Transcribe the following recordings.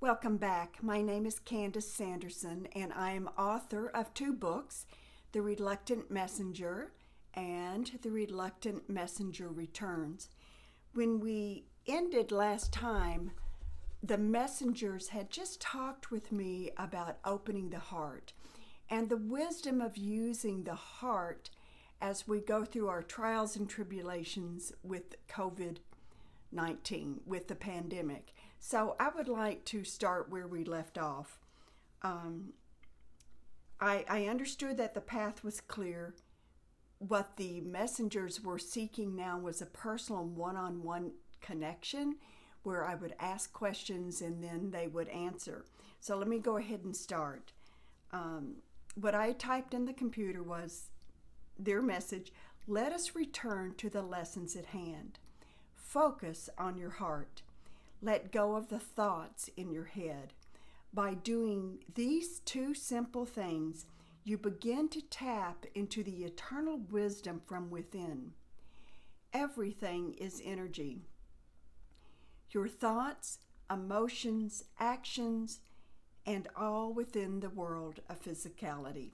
Welcome back. My name is Candice Sanderson, and I am author of 2 books, The Reluctant Messenger and The Reluctant Messenger Returns. When we ended last time, the messengers had just talked with me about opening the heart and the wisdom of using the heart as we go through our trials and tribulations with COVID-19, with the pandemic. So I would like to start where we left off. I understood that the path was clear. What the messengers were seeking now was a personal one-on-one connection where I would ask questions and then they would answer. So let me go ahead and start. What I typed in the computer was their message: let us return to the lessons at hand. Focus on your heart. Let go of the thoughts in your head. By doing these 2 simple things, you begin to tap into the eternal wisdom from within. Everything is energy. Your thoughts, emotions, actions, and all within the world of physicality.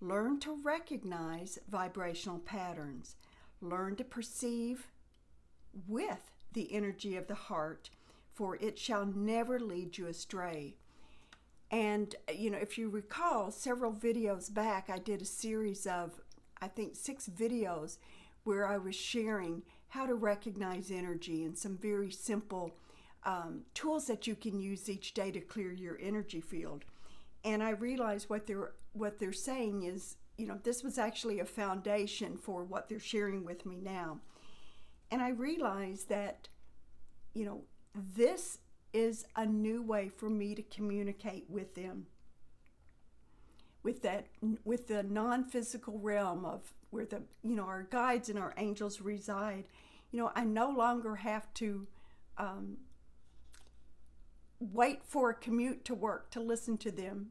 Learn to recognize vibrational patterns. Learn to perceive with the energy of the heart, for it shall never lead you astray. And, if you recall, several videos back, I did a series of, I think, 6 videos where I was sharing how to recognize energy and some very simple tools that you can use each day to clear your energy field. And I realized what they're saying is, this was actually a foundation for what they're sharing with me now. And I realized that, this is a new way for me to communicate with them, with the non-physical realm of where our guides and our angels reside. I no longer have to wait for a commute to work to listen to them.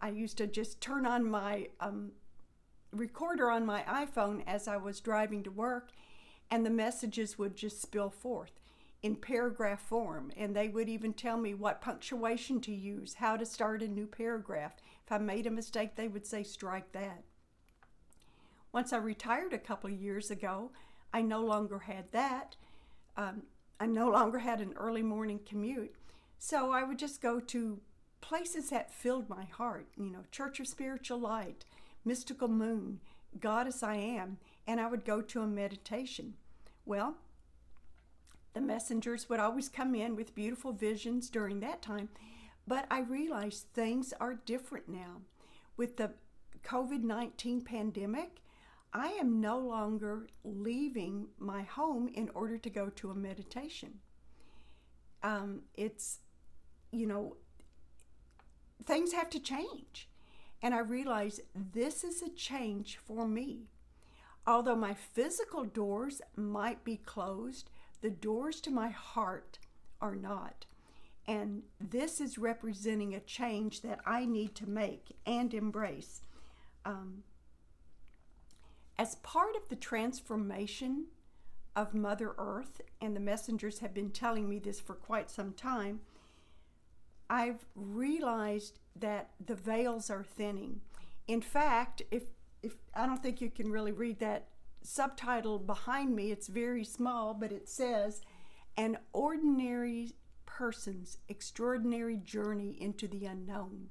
I used to just turn on my recorder on my iPhone as I was driving to work, and the messages would just spill forth in paragraph form, and they would even tell me what punctuation to use, how to start a new paragraph. If I made a mistake, they would say, strike that. Once I retired a couple of years ago, I no longer had that. I no longer had an early morning commute. So I would just go to places that filled my heart, Church of Spiritual Light, Mystical Moon, Goddess I Am, and I would go to a meditation. Well, the messengers would always come in with beautiful visions during that time, but I realized things are different now. With the COVID-19 pandemic, I am no longer leaving my home in order to go to a meditation. Things have to change. And I realize this is a change for me. Although my physical doors might be closed, the doors to my heart are not. And this is representing a change that I need to make and embrace. As part of the transformation of Mother Earth, and the messengers have been telling me this for quite some time, I've realized that the veils are thinning. In fact, if I don't think you can really read that subtitle behind me, it's very small, but it says, An Ordinary Person's Extraordinary Journey into the Unknown.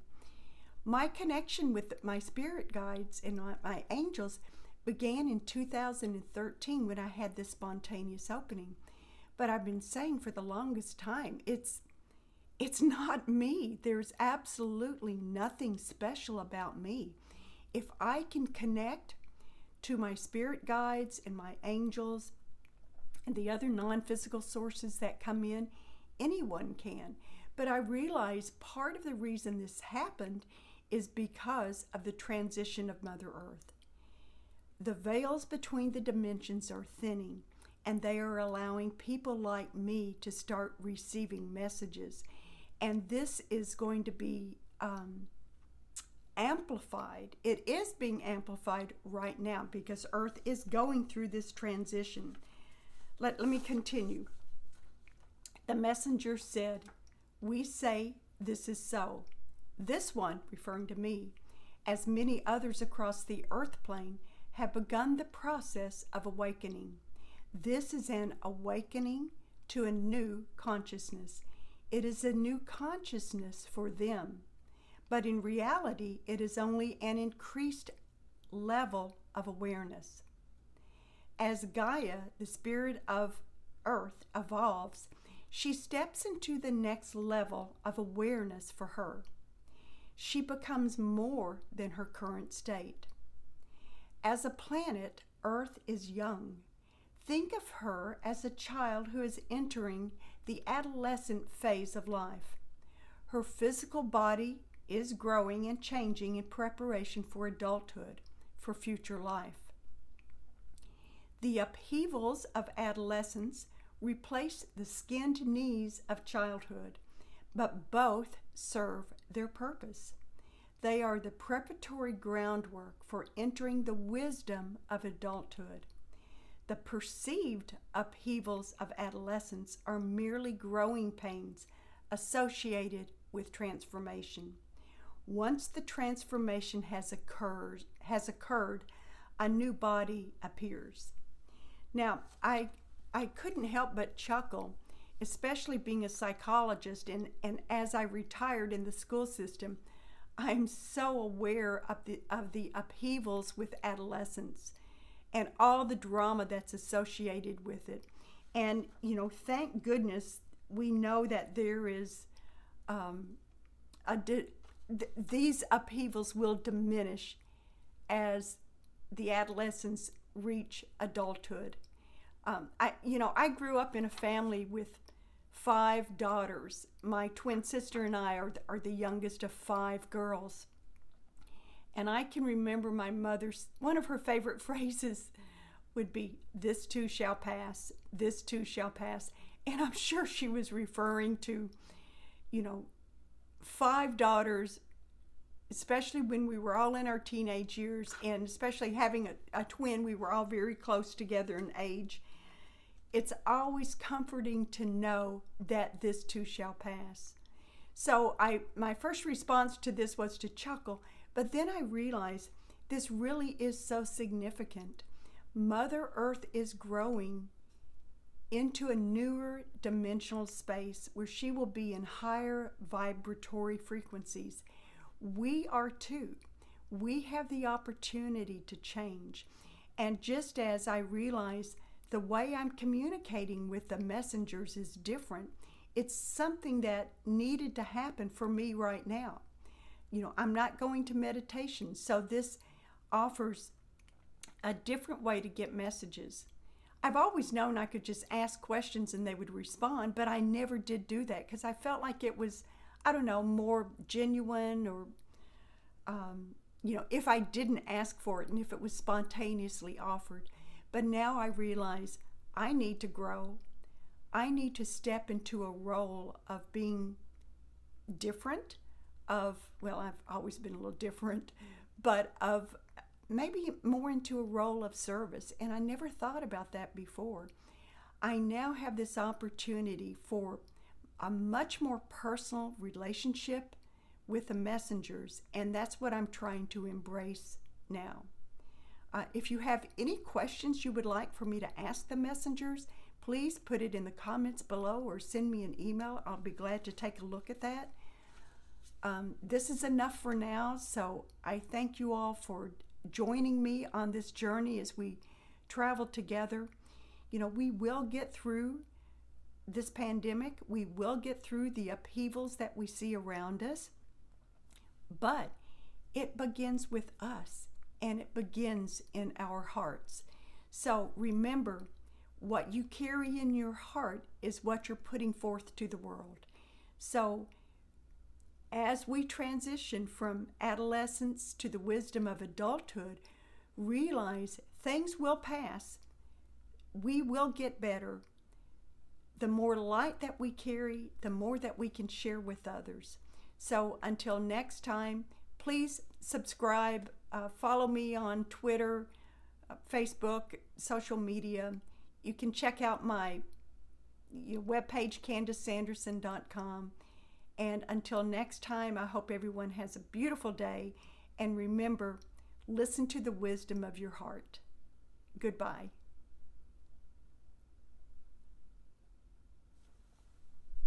My connection with my spirit guides and my angels began in 2013 when I had this spontaneous opening. But I've been saying for the longest time, it's not me. There's absolutely nothing special about me. If I can connect to my spirit guides and my angels and the other non-physical sources that come in, anyone can. But I realize part of the reason this happened is because of the transition of Mother Earth. The veils between the dimensions are thinning, and they are allowing people like me to start receiving messages. And this is going to be amplified. It is being amplified right now because Earth is going through this transition. Let me continue. The messenger said, we say this is so. This one, referring to me, as many others across the earth plane, have begun the process of awakening. This is an awakening to a new consciousness. It is a new consciousness for them, but in reality, it is only an increased level of awareness. As Gaia, the spirit of Earth, evolves, she steps into the next level of awareness for her. She becomes more than her current state. As a planet, Earth is young. Think of her as a child who is entering the adolescent phase of life. Her physical body is growing and changing in preparation for adulthood, for future life. The upheavals of adolescence replace the skinned knees of childhood, but both serve their purpose. They are the preparatory groundwork for entering the wisdom of adulthood. The perceived upheavals of adolescence are merely growing pains associated with transformation. Once the transformation has occurred, a new body appears. Now, I couldn't help but chuckle, especially being a psychologist, and as I retired in the school system, I'm so aware of the upheavals with adolescence and all the drama that's associated with it. And, thank goodness we know that there is these upheavals will diminish as the adolescents reach adulthood. I grew up in a family with 5 daughters. My twin sister and I are the youngest of 5 girls. And I can remember my mother's, one of her favorite phrases would be, "This too shall pass, this too shall pass." And I'm sure she was referring to, 5 daughters, especially when we were all in our teenage years, and especially having a twin, we were all very close together in age. It's always comforting to know that this too shall pass. So my first response to this was to chuckle, but then I realized this really is so significant. Mother Earth is growing into a newer dimensional space where she will be in higher vibratory frequencies. We are too. We have the opportunity to change. And just as I realize the way I'm communicating with the messengers is different, it's something that needed to happen for me right now. I'm not going to meditation, so this offers a different way to get messages. I've always known I could just ask questions and they would respond, but I never did do that because I felt like it was, more genuine, or, if I didn't ask for it and if it was spontaneously offered. But now I realize I need to grow. I need to step into a role of being different, I've always been a little different, but of maybe more into a role of service. And I never thought about that before. I now have this opportunity for a much more personal relationship with the messengers, and that's what I'm trying to embrace now. If you have any questions you would like for me to ask the messengers, please put it in the comments below or send me an email. I'll be glad to take a look at that. This is enough for now, so I thank you all for joining me on this journey as we travel together. We will get through this pandemic. We will get through the upheavals that we see around us, but it begins with us. And it begins in our hearts. So remember, what you carry in your heart is what you're putting forth to the world. So as we transition from adolescence to the wisdom of adulthood, realize things will pass. We will get better. The more light that we carry, the more that we can share with others. So until next time, please subscribe. Follow me on Twitter, Facebook, social media. You can check out my webpage, CandiceSanderson.com. And until next time, I hope everyone has a beautiful day. And remember, listen to the wisdom of your heart. Goodbye.